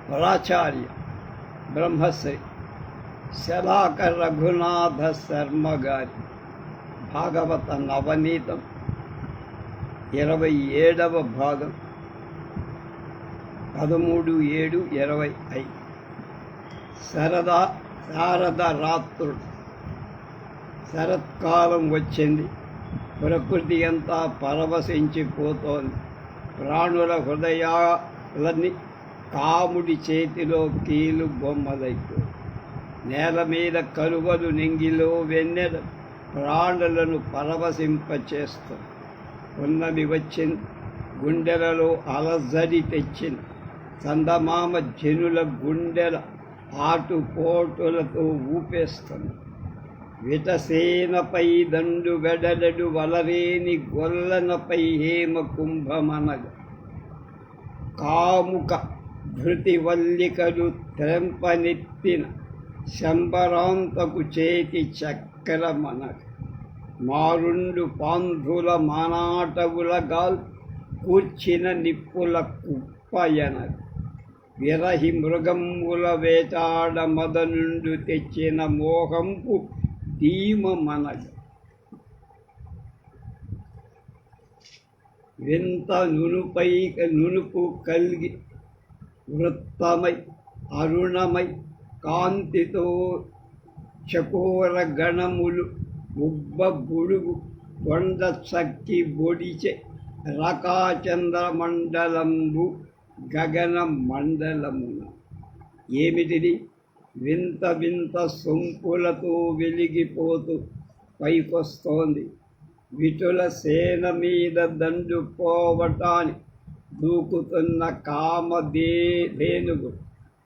ప్రాచార్య బ్రహ్మశ్రీ శలాకర్ రఘునాథ శర్మ గారి భాగవత నవనీతం 27వ భాగం 13/7/25. శారద రాత్రుడు. శరత్కాలం వచ్చింది. ప్రకృతి అంతా పరవశించిపోతోంది. ప్రాణుల హృదయాలన్నీ కాముడి చేతిలో కీలు బొమ్మలైపోయి, నేల మీద కలువలు, నింగిలో వెన్నెల ప్రాణులను పరవశింపచేస్తుంది. ఉన్నది వచ్చింది. గుండెలలో అలజడి తెచ్చింది. చందమామ జనుల గుండెల ఆటుపోటులతో ఊపేస్తుంది. విటసేనపై దండు వెడలడు వలరేని గొల్లనపై హేమ కుంభమనగ కాముక ధృతి వల్లికలు త్రెంపనెత్తిన శంబరాంతకు చేతి చక్రమనగ మారుండు పాంధుల మానాటవుల గాల్ కూర్చిన నిప్పుల కుప్పయనగ విరహి మృగంబుల వేటాడ మదనుండు తెచ్చిన మోహంపు ధీమమనగ వింత నునుపు కలిగి వృత్తమై అరుణమై కాంతితో చకోర గణములు ఉబ్బ బుడుగు కొండ చక్కి బొడిచె రకాచంద్రమండలంబు గగన మండలమున. ఏమిటిది? వింత వింత సొంపులతో వెలిగిపోతూ పైకొస్తోంది. విటుల సేన మీద దండు పోవటాన్ని దూకుతున్న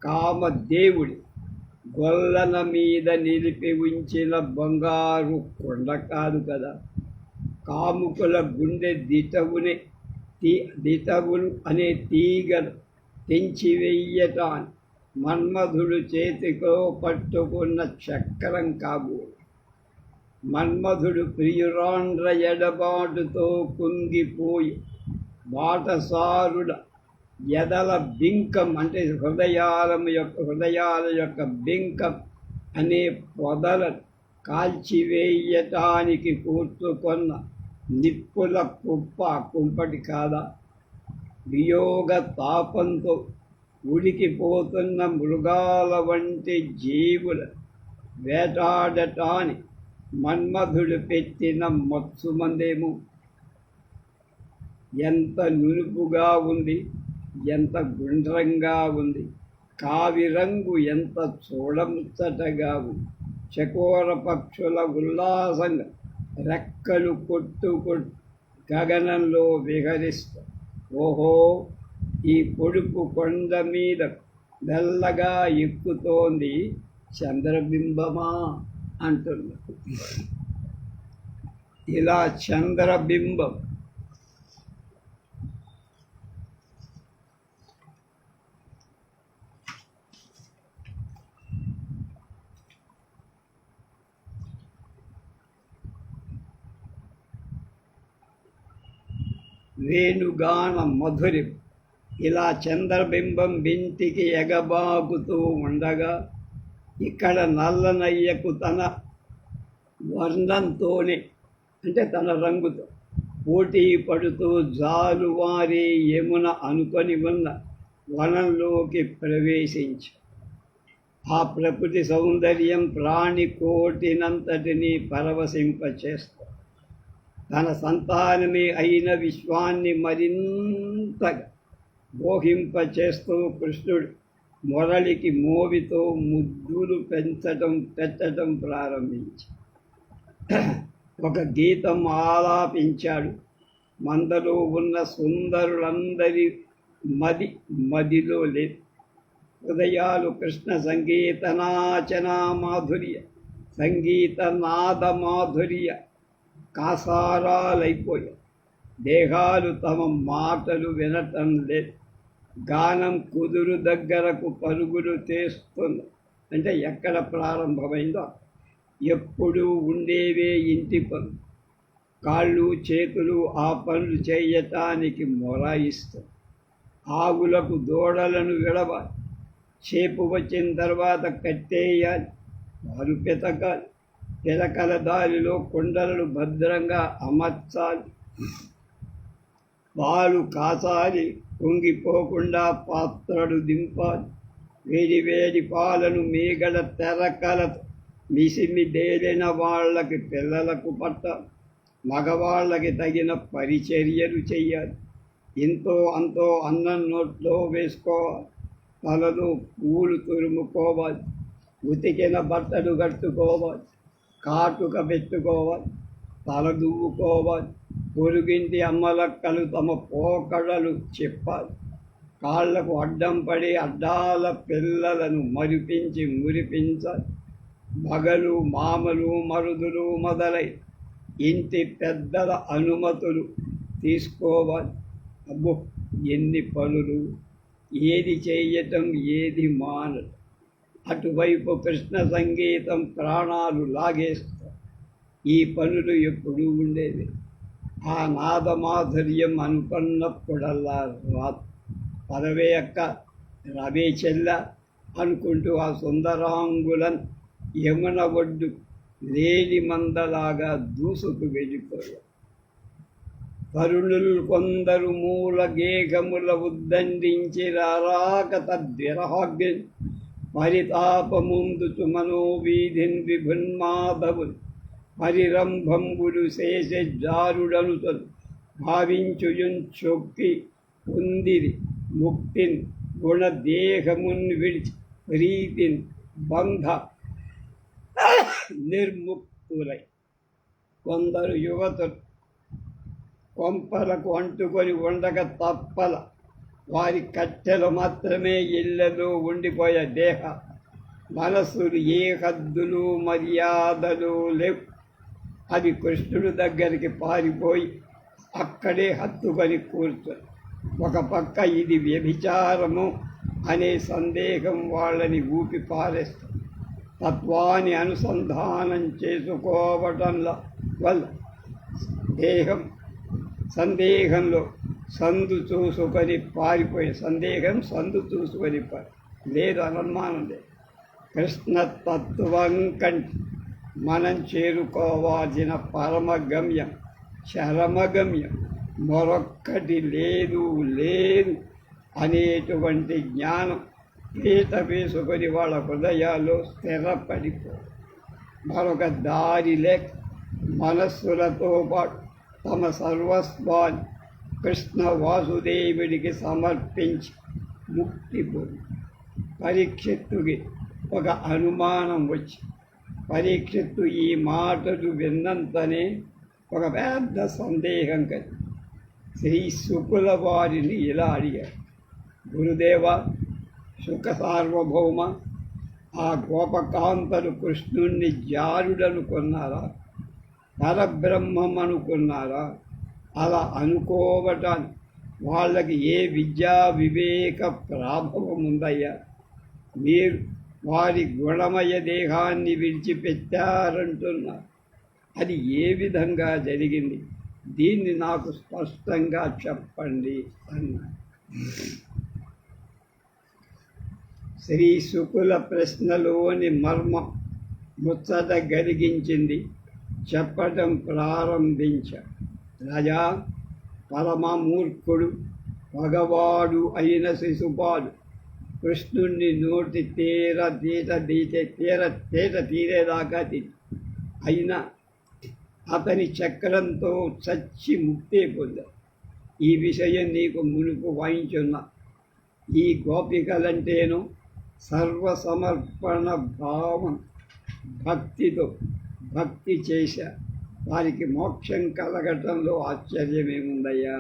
కామదేవుడి గొల్లన మీద నిలిపి ఉంచిన బంగారు కొండ కాదు కదా. కాముకుల గుండె దిటవులు అనే తీగలు తెంచివెయ్యటాన్ని మన్మధుడు చేతిలో పట్టుకున్న చక్రం కాబోలు. మన్మధుడు ప్రియురాండ్ర ఎడబాటుతో కుంగిపోయి బాటసారుడ ఎదల బింకం అంటే హృదయాల యొక్క బింకం అనే పొదలను కాల్చివేయటానికి కూర్చుకొన్న నిప్పుల కుంపటి కాదా. వియోగ తాపంతో ఉడికిపోతున్న మృగాల వంటి జీవుల వేటాడటాన్ని మన్మధుడు పెట్టిన మత్సుమందేమో. ఎంత నునుపుగా ఉంది, ఎంత గుండ్రంగా ఉంది. కావిరంగు ఎంత చూడముచ్చటగా ఉంది. చకోర పక్షుల ఉల్లాసంగా రెక్కలు కొట్టుకొట్టు గగనంలో విహరిస్తా. ఓహో, ఈ పొడుపు కొండ మీద మెల్లగా ఎక్కుతోంది చంద్రబింబమా అంటున్నా. ఇలా చంద్రబింబం వేణుగాన మధురం. ఇలా చంద్రబింబం వింటికి ఎగబాకుతూ ఉండగా ఇక్కడ నల్లనయ్యకు తన వర్ణంతోనే అంటే తన రంగుతో పోటీ పడుతూ జాలువారి యమున అనుకొని ఉన్న వనంలోకి ప్రవేశించి ఆ ప్రకృతి సౌందర్యం ప్రాణికోటినంతటినీ పరవశింపచేస్తుంది. తన సంతానమే అయిన విశ్వాన్ని మరింతగా మోహింపచేస్తూ కృష్ణుడు మురళికి మోవితో ముద్దులు పెట్టడం ప్రారంభించి ఒక గీతం ఆలాపించాడు. మందలో ఉన్న సుందరులందరి మదిలో లేదు. హృదయాలు కృష్ణ సంగీతనాద మాధుర్య కాసారాలైపోయాయి. దేహాలు తమ మాటలు వినటం లేదు. గానం కుదురు దగ్గరకు పరుగులు తీస్తుంది. అంటే ఎక్కడ ప్రారంభమైందో ఎప్పుడూ ఉండేవే ఇంటి పనులు. కాళ్ళు చేతులు ఆ పనులు చేయటానికి మొరాయిస్తాం. ఆవులకు దూడలను విడవాలి, చేపు వచ్చిన తర్వాత కట్టేయాలి, వారు పితకాలి, పిలకల దారిలో కుండలను భద్రంగా అమర్చాలి, పాలు కాచాలి, పొంగిపోకుండా పాత్రలు దింపాలి. వేడి వేడి పాలను మీగడ తెరకలతో మిసిమి దేలిన వాళ్ళకి పిల్లలకు పట్టాలి, మగవాళ్ళకి తగిన పరిచర్యలు చెయ్యాలి. ఇంతో అంతో అన్నం నోట్లో వేసుకోవాలి, తలలో పూలు తురుముకోవాలి, ఉతికిన బట్టలు కట్టుకోవాలి, కాటుక పెట్టుకోవాలి, తల దువ్వుకోవాలి. పొరుగింటి అమ్మలక్కలు తమ పోకడలు చెప్పాలి, కాళ్లకు అడ్డం పడి అడ్డాల పిల్లలను మరిపించి మురిపించాలి. మగలు మామలు మరుదులు మొదలై ఇంటి పెద్దల అనుమతులు తీసుకోవాలి. అబ్బో, ఎన్ని పనులు! ఏది చేయటం, ఏది మానటం. అటువైపు కృష్ణ సంగీతం ప్రాణాలు లాగేస్తారు. ఈ పనులు ఎప్పుడూ ఉండేవి. ఆ నాదమాధుర్యం అనుకున్నప్పుడల్లా రాదు. పదవే అక్క, రవే చెల్ల అనుకుంటూ ఆ సుందరాంగులను యమున ఒడ్డు లేని మందలాగా దూసుకు వెళ్ళిపోయారు. తరుణులు కొందరు మూల గేగముల ఉద్దండించి రారాక తద్విరహాగ్ని పరితాపముందుచు మనోవీధిన్ విభున్మాధవులు పరిరంభంబులు శేష జారుడనుతలు భావించుయున్ చొక్కి ఉందిరి ముక్తిన్ గుణదేహమున్ విడిచి ప్రీతిన్ బంధ నిర్ముక్తులై. కొందరు యువతులు కొంపలకు అంటుకొని ఉండక తప్పల వారి కట్టెలు మాత్రమే ఇళ్లలో ఉండిపోయే దేహ మనస్సులు ఏ హద్దులు మర్యాదలు లేవు. అది కృష్ణుడి దగ్గరికి పారిపోయి అక్కడే హత్తుకొని కూర్చొని ఒక పక్క ఇది వ్యభిచారము అనే సందేహం వాళ్ళని ఊపి పారేస్తుంది. తత్వాన్ని అనుసంధానం చేసుకోవటంలో వల్ల సందేహంలో సందు చూసుకొని పారిపోయి సందు చూసుకొని లేదు, అనుమానం లేదు. కృష్ణతత్వం కంటే మనం చేరుకోవాల్సిన పరమగమ్యం చరమగమ్యం మరొక్కటి లేదు అనేటువంటి జ్ఞానం పీట వేసుకొని వాళ్ళ హృదయాల్లో స్థిరపడిపో. మరొక దారి లేక మనస్సులతో పాటు తమ సర్వస్వాన్ని కృష్ణ వాసుదేవుడికి సమర్పించి ముక్తి పొంది. పరీక్షిత్తుకి ఒక అనుమానం వచ్చి, పరీక్షిత్తు ఈ మాటలు విన్నంతనే ఒక పెద్ద సందేహం కలిగి శ్రీ శుకుల వారిని ఇలా అడిగారు, గురుదేవ, సుఖ సార్వభౌమ, ఆ గోపకాంతలు కృష్ణుణ్ణి జారుడనుకున్నారా, పరబ్రహ్మం అనుకున్నారా? అలా అనుకోవటానికి వాళ్ళకి ఏ విద్యా వివేక ప్రాభవం ఉందయ్యా? మీరు వారి గుణమయ దేహాన్ని విడిచిపెట్టారంటున్నారు. అది ఏ విధంగా జరిగింది? దీన్ని నాకు స్పష్టంగా చెప్పండి అన్నారు. శ్రీ శుకుల ప్రశ్నలోని మర్మం ముచ్చట కలిగించింది. చెప్పటం ప్రారంభించాడు. రాజా, పరమమూర్ఖుడు మగవాడు అయిన శిశుపాలు కృష్ణుణ్ణి నోటి తేట తీరేదాకా అయినా అతని చక్రంతో చచ్చి ముక్తే పొందాడు. ఈ విషయం నీకు మునుపు వాయించున్నా. ఈ గోపికలంటేనో సర్వసమర్పణ భావం భక్తి చేశా. వారికి మోక్షం కలగటంలో ఆశ్చర్యమేముందయ్యా?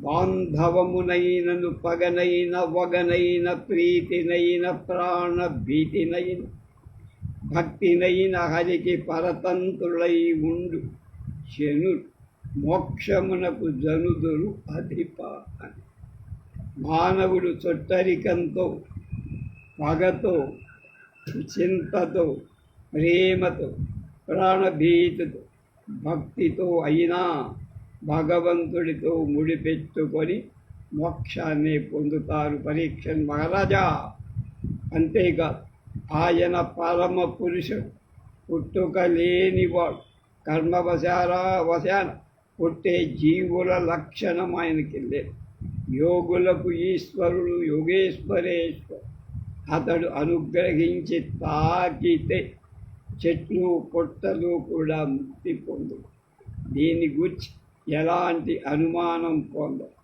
బాంధవమునైనను పగనైన వగనైన ప్రీతినైన ప్రాణ భీతినైన భక్తినైన హరికి పరతంత్రులై ఉండు శనుడు మోక్షమునకు జనుదురు అధిప అని. మానవుడు చొట్టరికంతో, పగతో, చింతతో, ప్రేమతో, ప్రాణభీతితో, భక్తితో అయినా భగవంతుడితో ముడిపెట్టుకొని మోక్షాన్ని పొందుతారు. పరీక్ష మహారాజా, అంతేకాదు ఆయన పరమ పురుషుడు, పుట్టుక లేనివాడు, వశాన పుట్టే జీవుల లక్షణం ఆయనకి లేదు. యోగులకు ఈశ్వరుడు యోగేశ్వరేశ్వరు. అతడు అనుగ్రహించి తాకితే చెట్లు పుట్టలు కూడా ముక్తి పొందు. దీని గురించి ఎలాంటి అనుమానం పొందరు.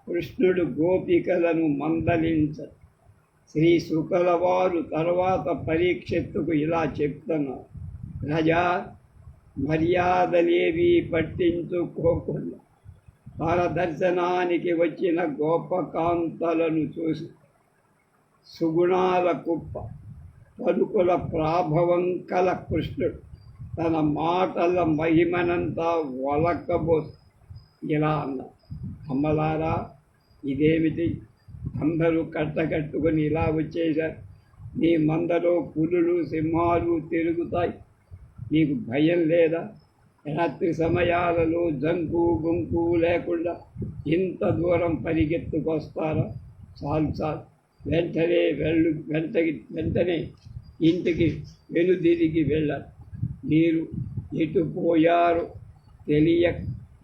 కృష్ణుడు గోపికలను మందలించడు. శ్రీ శుకుల వారు తర్వాత పరీక్షిత్తుకు ఇలా చెప్తున్నారు: రజా, మర్యాదలేవి పట్టించుకోకుండా పరదర్శనానికి వచ్చిన గోపకాంతలను చూసి సుగుణాల కుప్ప పలుకుల ప్రాభవం కల కృష్ణుడు తన మాటల మహిమనంతా ఒలకబోసి ఇలా అన్నారు: అమ్మలారా, ఇదేమిటి? అందరూ కట్టకట్టుకొని ఇలా వచ్చేశారు. నీ మందలో పులులు సింహాలు తిరుగుతాయి. నీకు భయం లేదా? రాత్రి సమయాలలో జంకు గుంకు లేకుండా ఇంత దూరం పరిగెత్తుకొస్తారా? చాలు, వెంటనే ఇంటికి వెనుదిరిగి వెళ్ళారు. మీరు ఎటు పోయారో తెలియక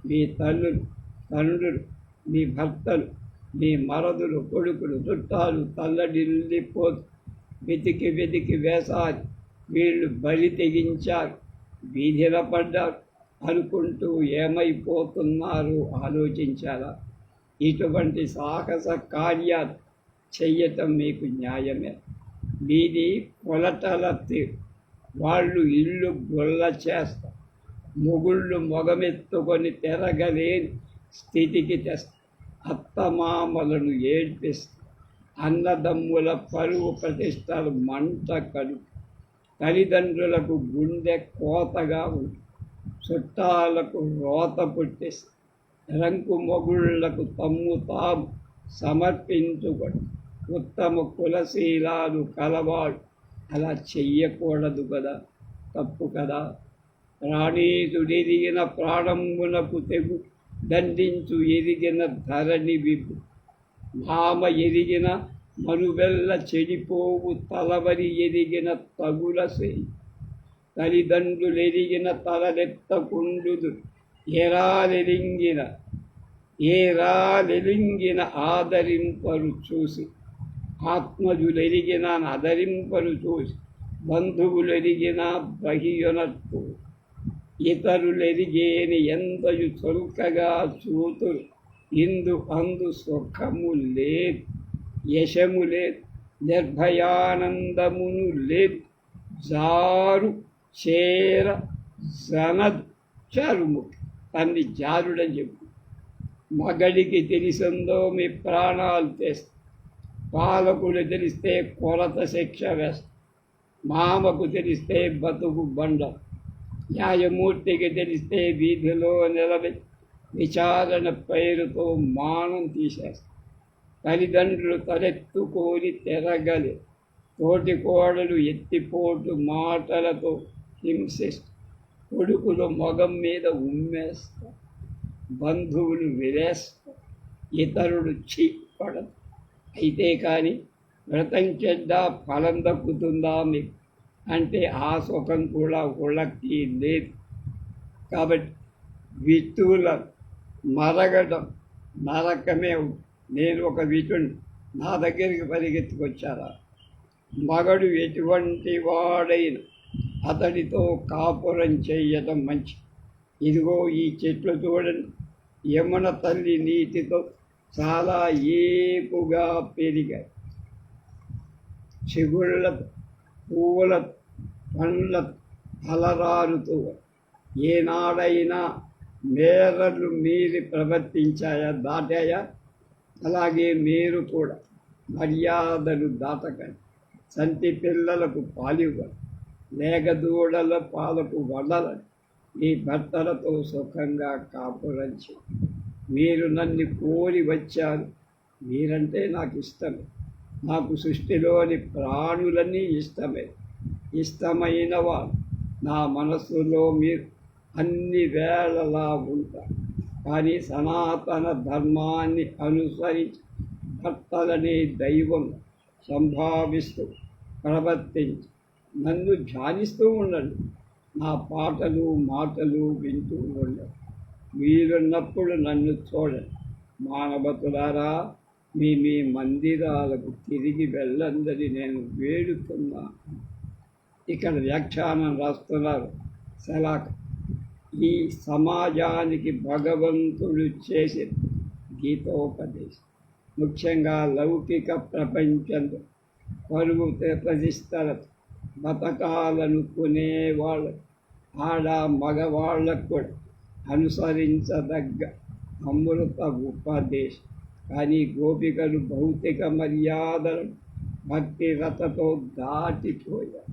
మీ తల్లులు, తండ్రులు, మీ భర్తలు, మీ మరదులు, కొడుకులు, చుట్టాలు తల్లడిల్లిపోతూ వెతికి వేసారి వీళ్ళు బలి తెగించారు, వీధిన పడ్డారు అనుకుంటూ ఏమైపోతున్నారో ఆలోచించారా? ఇటువంటి సాహస కార్యాలు చెయ్యటం మీకు న్యాయమే? మీది కొలటల తీరు. వాళ్ళు ఇల్లు గొల్ల చేస్తారు, మొగుళ్ళు మొగమెత్తుకొని తిరగలేని స్థితికి తెస్తారు, అత్తమామలను ఏడ్పిస్తారు, అన్నదమ్ముల పరువు ప్రతిష్టలు మంట కలుగు, తల్లిదండ్రులకు గుండె కోతగా ఉంటుంది, చుట్టాలకు రోత పుట్టిస్తారు, రంకు మొగుళ్లకు తమ్ము తాము సమర్పించుకొని ఉత్తమ కులశీలాలు కలవాడు అలా చెయ్యకూడదు కదా, తప్పు కదా. ప్రాణీతుడెరిగిన ప్రాణంబునకు తెగు దండించు ఎరిగిన ధరణి విభు, మామ ఎరిగిన మనువెల్ల చెడిపోవు తలవరి ఎరిగిన తగుల చేయి, తల్లిదండ్రులెరిగిన తలనెత్తకుండుదు, ఏరాలెలింగిన ఆదరింపరు చూసి, ఆత్మజులెరిగిన ఆదరింపరు చూసి, బంధువులెరిగిన బహియొనట్టు, ఇతరులెరిగేని ఎంతయు చొల్కగా చూతురు, అందు సుఖము లేదు, యశము లేదు, నిర్భయానందమును లేదు, జారు చేర జనచరుము తన్ని జారుడని చెప్పు. మగడికి తెలిసిందో మీ ప్రాణాలు తెస్తా, పాలకులు తెలిస్తే కొరత శిక్ష వేస్తా, మామకు తెలిస్తే బతుకు బండ, న్యాయమూర్తికి తెలిస్తే వీధిలో నిలబెట్టి విచారణ పేరుతో మానం తీసేస్తా. తల్లిదండ్రులు తలెత్తుకొని తిరగలి, తోటి కోడలు ఎత్తిపోటు మాటలతో హింసిస్తా, కొడుకులు మొగం మీద ఉమ్మేస్తా, బంధువులు విరేస్తా, ఇతరులు చీపడదు. అయితే కానీ వ్రతం చెడ్డ ఫలం దక్కుతుందా మీకు అంటే ఆ సుఖం కూడా ఉళ్ళకి లేదు. కాబట్టి విత్తుల మరగడం నరకమే. నేను ఒక విటుని నా దగ్గరికి పరిగెత్తుకొచ్చారా? మగడు ఎటువంటి వాడైన అతడితో కాపురం చేయటం మంచి. ఇదిగో ఈ చెట్లు చూడండి, యమున తల్లి నీటితో చాలా ఏపుగా పెరిగాయి. చిగుళ్ళతో, పువ్వులతో, పండ్లతో అలరారుతూ ఏనాడైనా మేరలు మీరి ప్రవర్తించాయా, దాటాయా? అలాగే మీరు కూడా మర్యాదలు దాటకండి. సంటి పిల్లలకు పాలివ్వండి, లేగదూడల పాలకు వదలండి. మీ భర్తలతో సుఖంగా కాపురం చేయండి. మీరు నన్ను కోరి వచ్చారు, మీరంటే నాకు ఇష్టమే. నాకు సృష్టిలోని ప్రాణులన్నీ ఇష్టమే. ఇష్టమైన వారు నా మనస్సులో మీరు అన్ని వేళలా ఉంటారు. కానీ సనాతన ధర్మాన్ని అనుసరించి భర్తలనే దైవం సంభావిస్తూ ప్రవర్తించి నన్ను ధ్యానిస్తూ ఉండండి. నా పాటలు మాటలు వింటూ ఉండండి. వీలున్నప్పుడు నన్ను చూడండి. మానవతులారా, మీ మీ మందిరాలకు తిరిగి వెళ్ళందని నేను వేడుతున్నాను. ఇక్కడ వ్యాఖ్యానం రాస్తున్నారు సలాక. ఈ సమాజానికి భగవంతుడు చేసే గీతోపదేశం ముఖ్యంగా లౌకిక ప్రపంచంలో పరువు ప్రతిష్టలతో బతకాలనుకునేవాళ్ళు, ఆడ మగవాళ్ళకు కూడా అనుసరించదగ్గ అమృత ఉపదేశం. కానీ గోపికలు భౌతిక మర్యాదలను భక్తి రతతో దాటిపోయారు.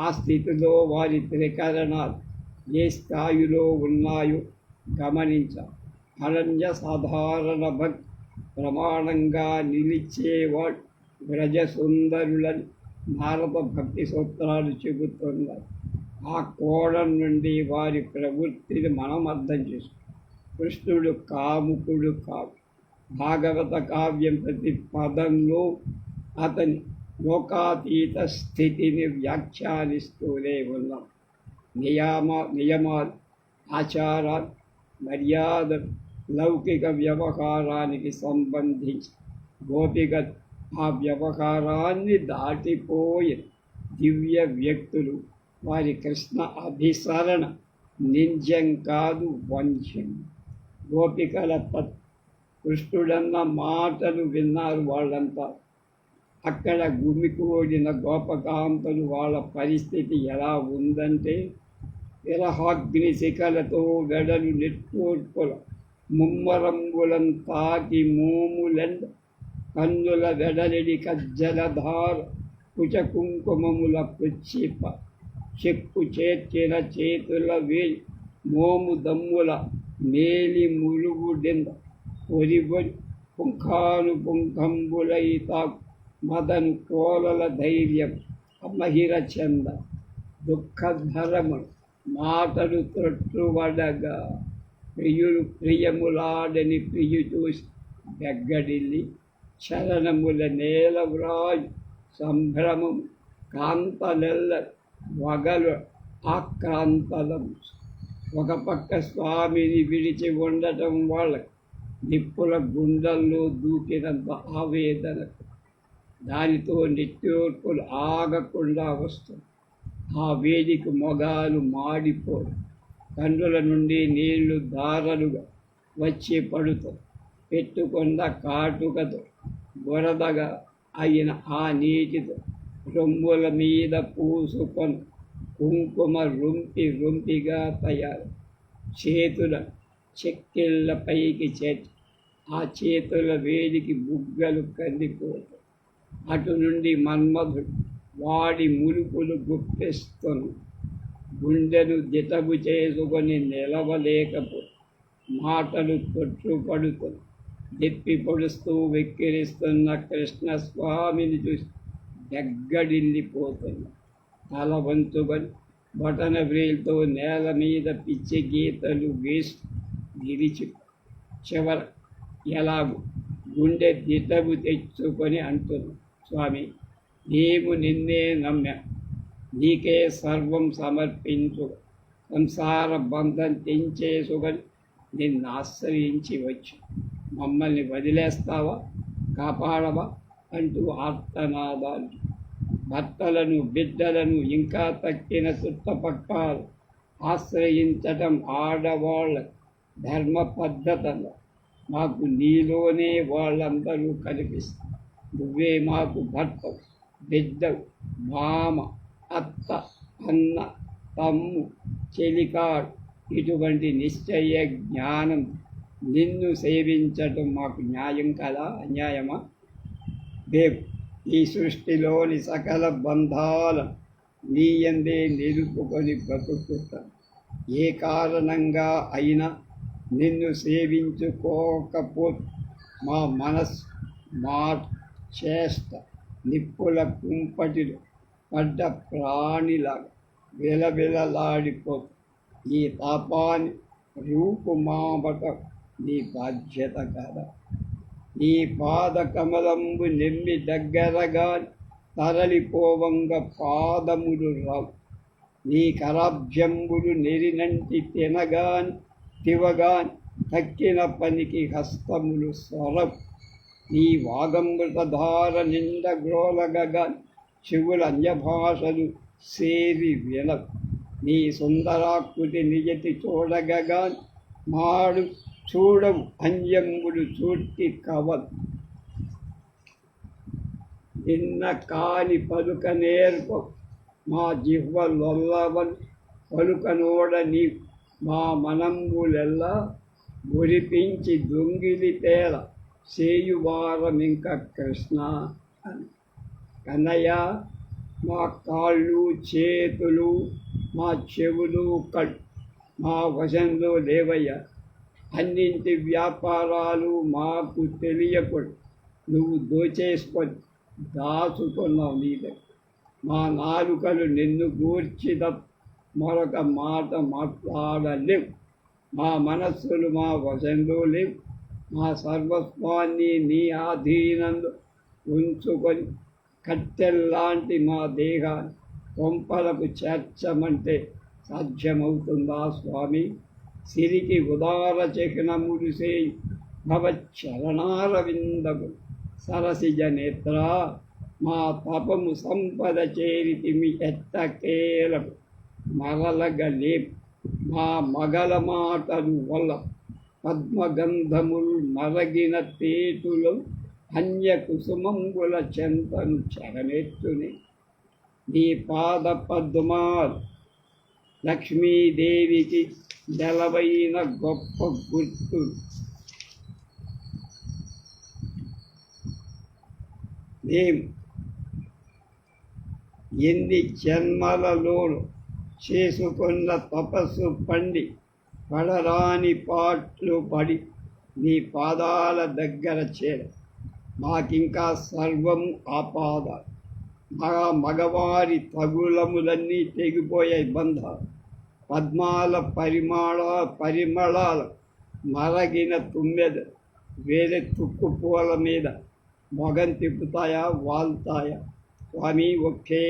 ఆ స్థితిలో వారి త్రికరణాలు ఏ స్థాయిలో ఉన్నాయో గమనించాలి. అరణ్య సాధారణ భక్తి ప్రమాణంగా నిలిచేవాడు వ్రజ సుందరులని నారద భక్తి సూత్రాలు చెబుతున్నారు. ఆ కోణం నుండి వారి ప్రవృత్తిని మనం అర్థం చేసుకోవాలి. కృష్ణుడు కాముకుడు కాదు. భాగవత కావ్యం ప్రతి పదంలో అతని లోకాతీత స్థితిని వ్యాఖ్యానిస్తూనే ఉన్నాం. నియమాలు, ఆచారాలు, మర్యాదలు లౌకిక వ్యవహారానికి సంబంధించి గోపిక ఆ వ్యవహారాన్ని దాటిపోయి దివ్య వ్యక్తులు. వారి కృష్ణ అభిసరణ నింజం కాదు, వంశం. గోపికల కృష్ణుడన్న మాటలు విన్నారు వాళ్ళంతా. అక్కడ గుమికూడిన గోపకాంతలు వాళ్ళ పరిస్థితి ఎలా ఉందంటే, విరహాగ్ని శిఖలతో వెడలు నెట్టూర్పుల ముమ్మరంబులం తాకి మోములెండ కన్నుల వెడలిడి కజ్జలధార కుచ కుంకుమముల పుచ్చిప చెక్కు చేర్చిన చేతుల వేయి మోము దమ్ముల మేలి ములుగుడెంద ఒరిబొరి పుంఖాను పుంఖంబులైతాకు మదను కోలల ధైర్యం అమహిర చంద దుఃఖధరములు మాటలు త్రొట్టువడగా ప్రియములాడని ప్రియు చూసి దగ్గడిల్లి చరణముల నేల వ్రాయు సంభ్రమం కాంతలెల్ల వగలు ఆక్రాంతలం. ఒక పక్క స్వామిని విడిచి ఉండటం వాళ్ళకి నిప్పుల గుండెల్లో దూకినంత ఆవేదన. దానితో నిట్టూర్పులు ఆగకుండా వస్తుంది. ఆ వేదిక మొగాలు మాడిపోరు. కన్నుల నుండి నీళ్లు ధారలుగా వచ్చి పడుతుంది. పెట్టుకున్న కాటుకతో బురదగా అయిన ఆ నీటితో రొమ్ముల మీద పూసుకొని కుంకుమ రుంపిగా తయారు. చేతుల చెక్కిళ్ళ పైకి చేర్చి ఆ చేతుల వేడికి బుగ్గలు కందిపోతాయి. అటు నుండి మన్మధుడు వాడి ములుపులు గుప్పిస్తున్న గుండెను దిటగు చేసుకొని నిలవలేకపో మాటలు తొట్టుపడుతుంది. దెప్పి పొడుస్తూ వెక్కిరిస్తున్న కృష్ణస్వామిని చూసి దగ్గడిల్లిపోతుంది. తల వంచుకొని బటన వ్రేలుతో నేల మీద పిచ్చి గీతలు వేసి గిరిచి చివర ఎలాగూ గుండె దిటగు తెచ్చుకొని అంటుంది, స్వామి, మేము నిన్నే నమ్మా, నీకే సర్వం సమర్పించు, సంసార బంధం తెంచేసుకొని నిన్ను ఆశ్రయించి వచ్చి మమ్మల్ని వదిలేస్తావా, కాపాడవా అంటూ ఆర్తనాదాలు. భర్తలను బిడ్డలను ఇంకా తక్కిన చుట్టపక్కలు ఆశ్రయించటం ఆడవాళ్ళ ధర్మ పద్ధతులు. మాకు నీలోనే వాళ్ళందరూ కనిపిస్తారు. నువ్వే మాకు భర్త, బిడ్డవు, మామ, అత్త, అన్న, తమ్ము, చెలికాడు. ఇటువంటి నిశ్చయ జ్ఞానం నిన్ను సేవించటం మాకు న్యాయం కదా, అన్యాయమా? దేవ్, ఈ సృష్టిలోని సకల బంధాలను నీయందే నిలుపుకొని బ్రతుకుతాను. ఏ కారణంగా అయినా నిన్ను సేవించుకోకపోతే మా మనస్సు, మాట, చేష్ట నిప్పుల కుంపటిలో పడ్డ ప్రాణిలాగా విలవిలలాడిపోతుంది. ఈ తాపాన్ని రూపుమాపటం నీ బాధ్యత కదా. నీ పాద కమలంబు నెమ్మి దగ్గరగా తరలిపోవంగ పాదములు రావు. నీ కరాబ్జంబులు నెరినంటి తినగాన్ తివగాన్ తక్కిన పనికి హస్తములు స్వరం. నీ వాగమృతధార నిండ గ్రోలగగాన్ చెవుల అన్యభాషలు సేరి వినవు. నీ సుందరాకృతి నిజతి చూడగగాన్ మాడు చూడవు అంజంబులు చూట్టి కవలు. నిన్న కాని పలుక నేర్పవు మా జిహ్వలొల్లవన్ పలుకనోడ నీ మా మనంబులెల్లా మురిపించి దొంగిలి తేల చేయువారమింక కృష్ణ అని. కన్నయ్య, మా కాళ్ళు చేతులు మా చెవులు కళ్ళు మా వశంలో లేవయ్యా. అన్నింటి వ్యాపారాలు మాకు తెలియకూడదు. నువ్వు దోచేసుకొని దాచుకున్నావు నీ దగ్గర. మా నాలుకలు నిన్ను గూర్చి మరొక మాట మాట్లాడలేవు. మా మనస్సులు మా వశంలో లేవు. మా సర్వస్వాన్ని నీ ఆధీనంలో ఉంచుకొని కట్టెల్లాంటి మా దేహాన్ని కొంపలకు చేర్చమంటే సాధ్యమవుతుందా స్వామి? సిరికి ఉదార చిహ్నములు చేయి భవచ్చరణారవిందము సరసిజ నేత్ర. మా తపము సంపద చేరితిమి ఎట్టకేలకు మరలగలేపు. మా మగల మాటలు వల్ల పద్మగంధములు మరగిన తేటులు అన్య కుసుమంబుల చెంతను చెరమెత్తుని. నీ పాద పద్మాలు లక్ష్మీదేవికి నెలవైన గొప్ప గుర్తు. మేము ఎన్ని జన్మలలోనూ చేసుకున్న తపస్సు పండి పడరాని పాట్లు పడి నీ పాదాల దగ్గర చేర. మాకింకా సర్వం ఆపాదాలు. మగవారి తగులములన్నీ తెగిపోయాయి బంధాలు. పద్మాల పరిమళాల మరగిన తుమ్మెద వేరే తుక్కు పూల మీద మొగం తిప్పుతాయా వాళ్తాయా? స్వామి, ఒకే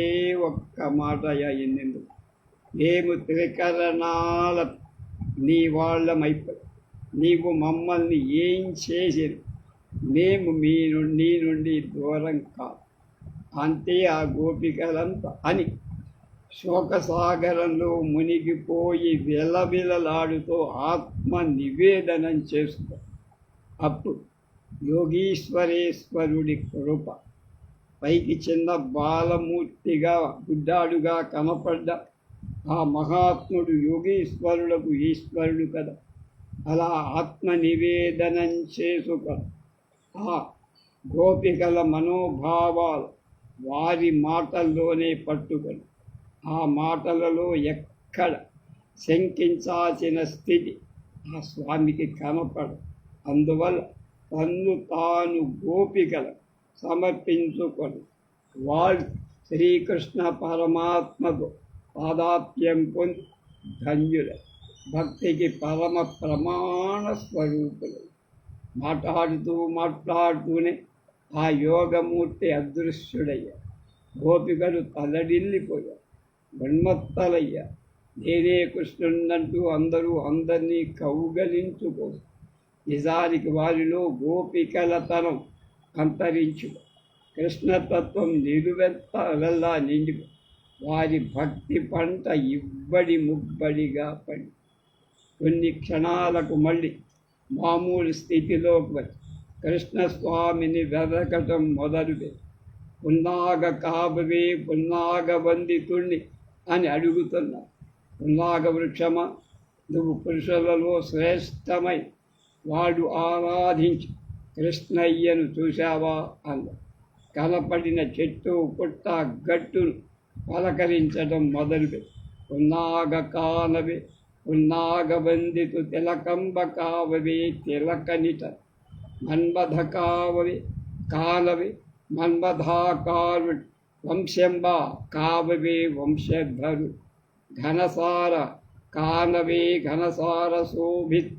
ఒక్క మాటయా ఎన్నెందుకు. మేము త్రికరణాల నీ వాళ్ళమైపోయి నీవు మమ్మల్ని ఏం చేసేది? మేము నీ నుండి దూరం కాదు అంతే ఆ గోపికలంతా అని శోకసాగరంలో మునిగిపోయి విలవిలలాడుతూ ఆత్మ నివేదనం చేస్తూ. అప్పుడు యోగీశ్వరేశ్వరుడి కృప పైకి చిన్న బాలమూర్తిగా గుడ్డాడుగా కనపడ్డ ఆ మహాత్ముడు యోగీశ్వరులకు ఈశ్వరుడు కదా. అలా ఆత్మ నివేదనం చేసుకొని ఆ గోపికల మనోభావాలు వారి మాటల్లోనే పట్టుకొని ఆ మాటలలో ఎక్కడ శంకించాల్సిన స్థితి ఆ స్వామికి కనపడదు. అందువల్ల తన్ను తాను గోపికలు సమర్పించుకొని వాళ్ళు శ్రీకృష్ణ పరమాత్మకు పాదాప్యం పొంది ధన్యుల భక్తికి పరమ ప్రమాణ స్వరూపులు. మాట్లాడుతూనే ఆ యోగమూర్తి అదృశ్యుడయ్యారు. గోపికలు తలడిల్లిపోయారు, ఉన్మత్తలయ్యారు. నేనే కృష్ణుడంటూ అందరినీ కౌగలించుకో. నిజానికి వారిలో గోపికలతనం అంతరించు, కృష్ణతత్వం నిలువెత్తలా నిండిపో. వారి భక్తి పంట ఇబ్బడి ముబ్బడిగా పడి కొన్ని క్షణాలకు మళ్ళీ మామూలు స్థితిలోకి వచ్చి కృష్ణస్వామిని వెదకటం మొదలుపెట్టి పున్నాగ కావవే పున్నాగ వందితుణ్ణి అని అడుగుతున్నా. పున్నాగ వృక్షమా, నువ్వు పురుషులలో శ్రేష్టమై వాడు ఆరాధించి కృష్ణయ్యను చూశావా అన్న. కనపడిన చెట్టు పుట్ట గట్టును పలకరించడం మొదలుపెట్టి పున్నాగ కానవే పున్నాగ వందితు తిలకంబ కావవే తిలకనిట మన్మథ కావవే కానవే మన్మథాకారు వంశంబ కావవే వంశధరు ఘనసార కానవే ఘనసార శోభిత్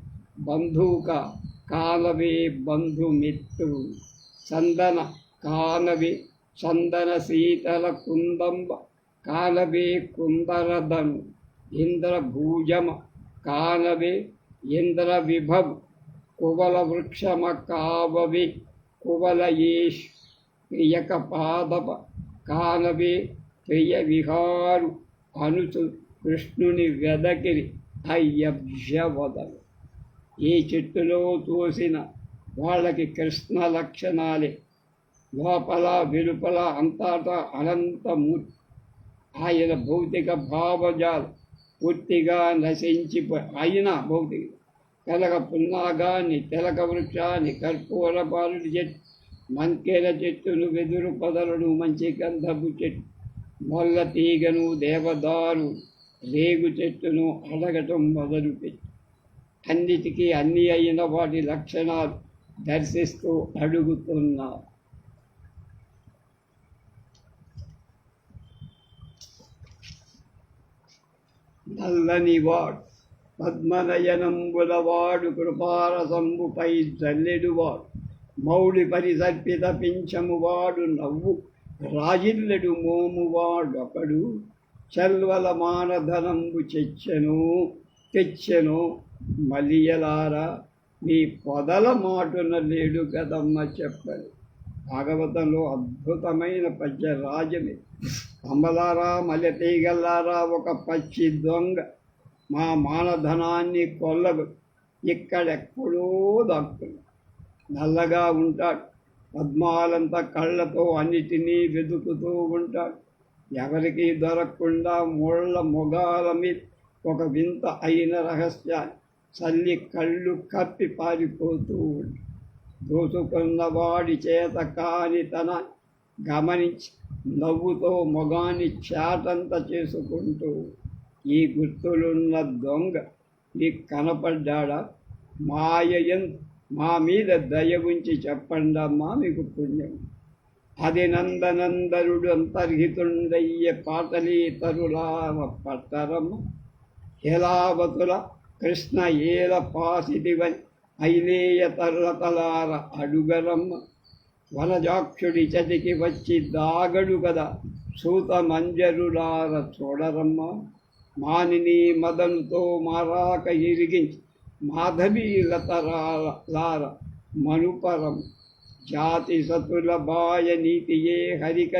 బంధూక కానవే బంధుమిత్రుడు చందన శీతల కుందంబ కానవే కుందరదను ఇంద్రభూజమ కానవే ఇంద్ర విభవ్ కువల వృక్షమ కావవే కువలయేష్ ప్రియక పాదప కానవే ప్రియ విహారు అనుచు కృష్ణుని వెదకిరి అయ్యభ్యవదలు. ఏ చెట్టులో తోసిన వాళ్ళకి కృష్ణ లక్షణాలే, లోపల వెలుపల అంతటా అనంతమూర్తి. ఆయన భౌతిక భావజాలు పూర్తిగా నశించిపోయి అయినా భౌతిక తెలక పున్నాగాన్ని, తెలక వృక్షాన్ని, కర్పూర పాలుడి చెట్టు, మంకెల చెట్టును, వెదురు పొదలను, మంచి గంధపు చెట్టు, మొల్ల తీగను, దేవదారు రేగు చెట్టును అడగటం మొదలుపెట్టి అన్నిటికీ అన్ని అయిన వాటి లక్షణాలు దర్శిస్తూ అడుగుతున్నారు. నల్లనివాడు పద్మనయనంబులవాడు కృపారసంబుపై జల్లెడువాడు మౌళి పరిసర్పిత పింఛమువాడు నవ్వు రాజిల్లెడు మోమువాడొకడు చల్వల మానధనంబు తెచ్చెను మలియలారా నీ పొదల మాటున లేడు కదమ్మ చెప్పని. భాగవతంలో అద్భుతమైన పద్య రాజమే. అమ్మలారా మల్లెతీగల్లారా ఒక పచ్చి దొంగ మా మానధనాన్ని కొల్లదు, ఇక్కడెక్కడో దాక్కున్నా. నల్లగా ఉంటాడు, పద్మాలంత కళ్ళతో అన్నిటినీ వెతుకుతూ ఉంటాడు. ఎవరికీ దొరకకుండా ముళ్ళ మొగాల మీద ఒక వింత అయిన రహస్యాన్ని చల్లి కళ్ళు కప్పి పారిపోతూ ఉంటాడు. దోసుకున్నవాడి చేత కాని తన గమనించి నవ్వుతో మొగాన్ని చాటంత చేసుకుంటూ, ఈ గుర్తులున్న దొంగ నీకు కనపడ్డా? మా మీద దయ ఉంచి చెప్పండమ్మా మీకు పుణ్యం. అది నందనందరుడు అంతర్హితుండయ్య పాటలీతరులామ పట్టరమ్మ హేలావతుల కృష్ణ ఏల పాసిదివని ఐలేయ తరతలార అడుగరమ్మ. వనజాక్షుడి చతికి వచ్చి దాగడు కదా సూత మంజరులార చూడరమ్మ. మానిని మదనుతో మారాక ఇరిగించి మాధవీలతరాల మనుపరం. జాతి సతుల బాయ నీతియే హరిక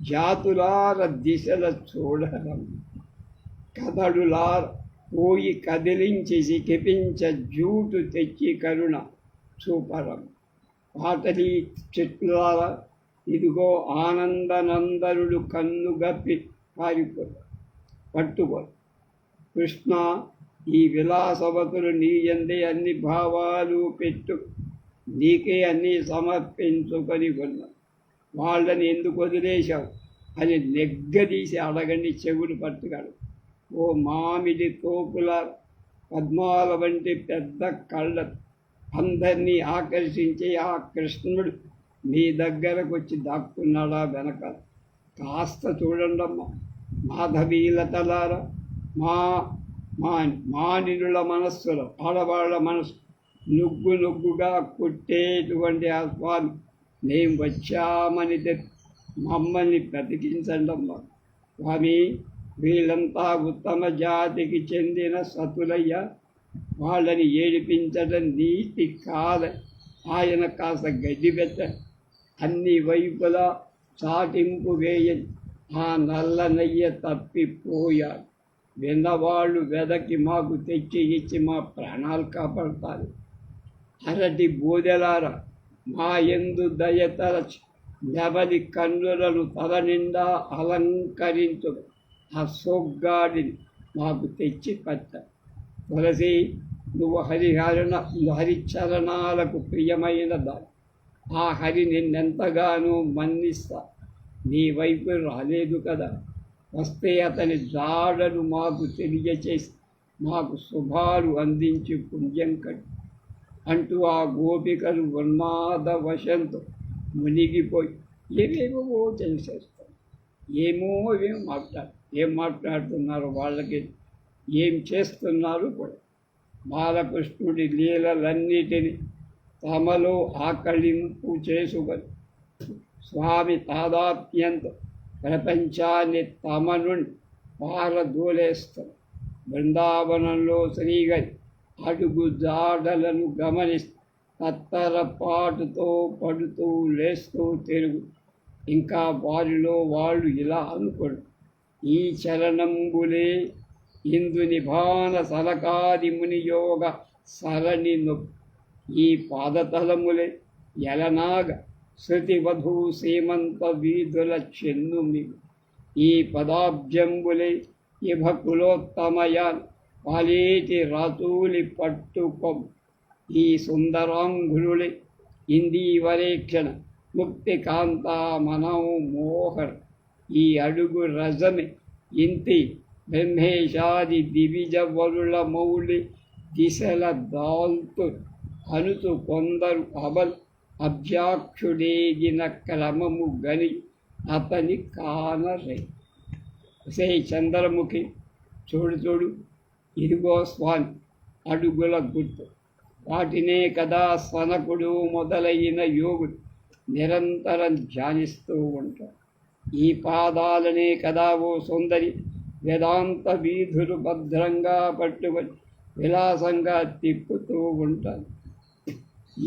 జాతులార దిశల చూడరం. కదడులార పోయి కదిలించి కిపించ జూటు తెచ్చి కరుణ చూపరం. పాటలీ చెట్ల ఇదిగో ఆనందనందరుడు కన్నుగప్పి పట్టుకో కృష్ణ. ఈ విలాసవతులు నీ యందే అన్ని భావాలు పెట్టు, నీకే అన్నీ సమర్పించుకొని ఉన్నా. వాళ్ళని ఎందుకు వదిలేశావు అని నెగ్గదీసి అడగండి, చెవులు పట్టుకాడు. ఓ మామిడి తోపుల పద్మాల వంటి పెద్ద కళ్ళ అందరినీ ఆకర్షించే ఆ కృష్ణుడు మీ దగ్గరకు వచ్చి దాక్కున్నాడా వెనక? కాస్త చూడండమ్మా మాధవీలతలారా. మానినుల మనస్సులో ఆడవాళ్ళ మనస్సు నుగ్గుగా కొట్టేటువంటి ఆ స్వామి మేము వచ్చామని మమ్మల్ని బ్రతికించండమ్మా స్వామి. వీళ్ళంతా ఉత్తమ జాతికి చెందిన సతులయ్య, వాళ్ళని ఏడిపించడం నీతి కాద. ఆయన కాస్త గడ్డి పెట్ట అన్ని వైపులా చాటింపు వేయని ఆ నల్లనయ్య తప్పిపోయాడు. విన్నవాళ్ళు వెదకి మాకు తెచ్చి ఇచ్చి మా ప్రాణాలు కాపాడతారు. అరటి బోదెలార మా యందు దయతలచి నెవలి కన్నులను తల నిండా అలంకరించు ఆ సోగ్గాడిని మాకు తెచ్చి పట్ట. తులసి నువ్వు హరిచరణాలకు ప్రియమైన దాని. ఆ హరి నిన్నెంతగానో మన్నిస్తా. నీ వైపు రాలేదు కదా, వస్తే అతని జాడను మాకు తెలియచేసి మాకు శుభాలు అందించి పుణ్యం కట్టు అంటూ ఆ గోపికలు ఉన్మాద వశంతో మునిగిపోయి ఏమేమో చేసేస్తారు. ఏం మాట్లాడుతున్నారు వాళ్ళకి, ఏం చేస్తున్నారు కూడా. బాలకృష్ణుడి లీలలన్నిటినీ తమలో ఆకళింపు చేసుకొని స్వామి తాదాత్మ్యంతో ప్రపంచాన్ని తమ నుండి పారదోలేస్తారు. బృందావనంలో శ్రీహరి అడుగు జాడలను గమనిస్తూ తత్తరపాటుతో పడుతూ లేస్తూ తిరుగు. ఇంకా వారిలో వాళ్ళు ఇలా అనుకోడు, ఈ చలనంబులే ఇందు నిభాన సలకాది ముని యోగ సరణి నొప్పు. ఈ పాదతలములే ఎలనాగ శృతి వధూ సీమంత వీధుల చెన్నుమిగు. ఈ పదాబ్జంబులే ఇభ కులోత్తమయాన్ పాలేటి రాతూలి పట్టుకొం. ఈ సుందరాంగులులే ఇందీవరేక్షణ ముక్తి కాంతా మనౌ మోహర్. ఈ అడుగు రజమే ఇంతి బ్రహ్మేశాది దివిజ వరుల మౌళి దిశల దాల్తు అనుతు కొందరు అబల్ అభ్యాక్షుడేగిన క్రమము గని అతని కానరే. సే చంద్రముఖి, చూడు చూడు, ఇదిగో స్వామి అడుగుల గుర్తు. వాటినే కదా సనకుడు మొదలైన యోగుడు నిరంతరం ధ్యానిస్తూ ఉంటారు. ఈ పాదాలనే కదా ఓ సుందరి వేదాంత వీధులు భద్రంగా పట్టుకొని విలాసంగా తిప్పుతూ ఉంటారు.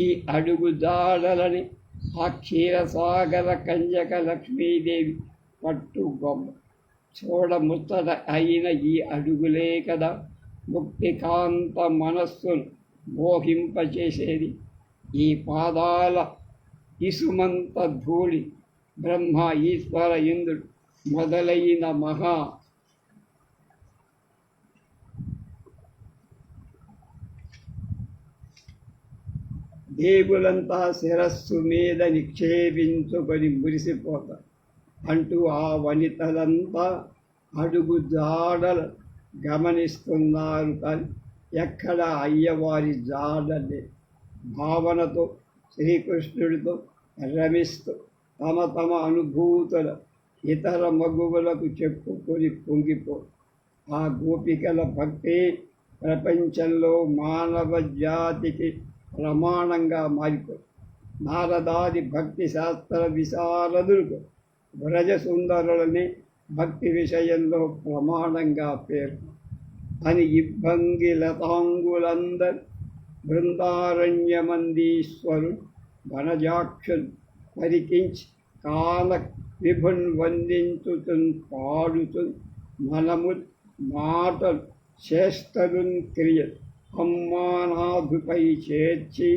ఈ అడుగు జాడలని ఆ క్షీరసాగర కంజక లక్ష్మీదేవి పట్టుగొమ్మ. చూడముచ్చట అయిన ఈ అడుగులే కదా ముక్తికాంత మనస్సును మోహింపచేసేది. ఈ పాదాల ఇసుమంత ధూళి బ్రహ్మ, ఈశ్వర, ఇంద్రుడు మొదలైన మహా దేవులంతా శిరస్సు మీద నిక్షేపించుకొని మురిసిపోతారు అంటూ ఆ వనితలంతా అడుగు జాడలు గమనిస్తున్నారు. కానీ ఎక్కడ అయ్యవారి జాడలే. భావనతో శ్రీకృష్ణుడితో రమిస్తూ తమ తమ అనుభూతుల ఇతర మగువులకు చెప్పుకొని పొంగిపో. ఆ గోపికల భక్తే ప్రపంచంలో మానవ జాతికి ప్రమాణంగా మారిపోయి నారదాది భక్తి శాస్త్ర విశారదులకు వ్రజసుందరులని భక్తి విషయంలో ప్రమాణంగా పేరు అని ఇబ్బంగి లతాంగులందరు బృందారణ్యమందీశ్వరుడు వనజాక్షులు పరికించి కాల విభున్ వందించుతున్ పాడుతున్ మనము మాటలు చేష్టలున్ క్రియలు అమ్మానాథుపై చేర్చి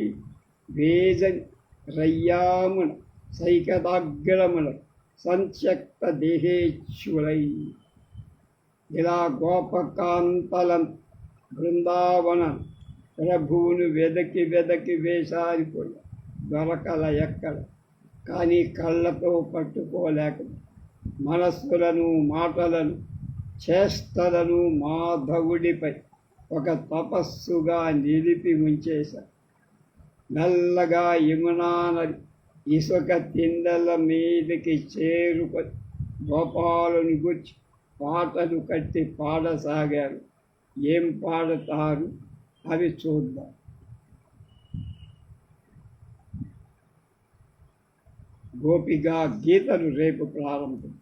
వేజన్ రయ్యామున సైకదాగ్రముల సంత్యక్త దేహేచ్ఛులై. ఇలా గోపకాంతలం బృందావనం ప్రభువును వెదకి వెదకి వేసారిపోయి దొరకల ఎక్కడ. కానీ కళ్ళతో పట్టుకోలేక మనస్సులను మాటలను చేష్టలను మాధవుడిపై ఒక తపస్సుగా నిలిపి ఉంచేశారు. మెల్లగా యమునా నది ఇసుక తిండల మీదకి చేరుకొని గోపాలను గుర్చి పాటలు కట్టి పాడసాగారు. ఏం పాడతారు అవి చూద్దాం. గోపిగా గీతలు రేపు ప్రారంభం.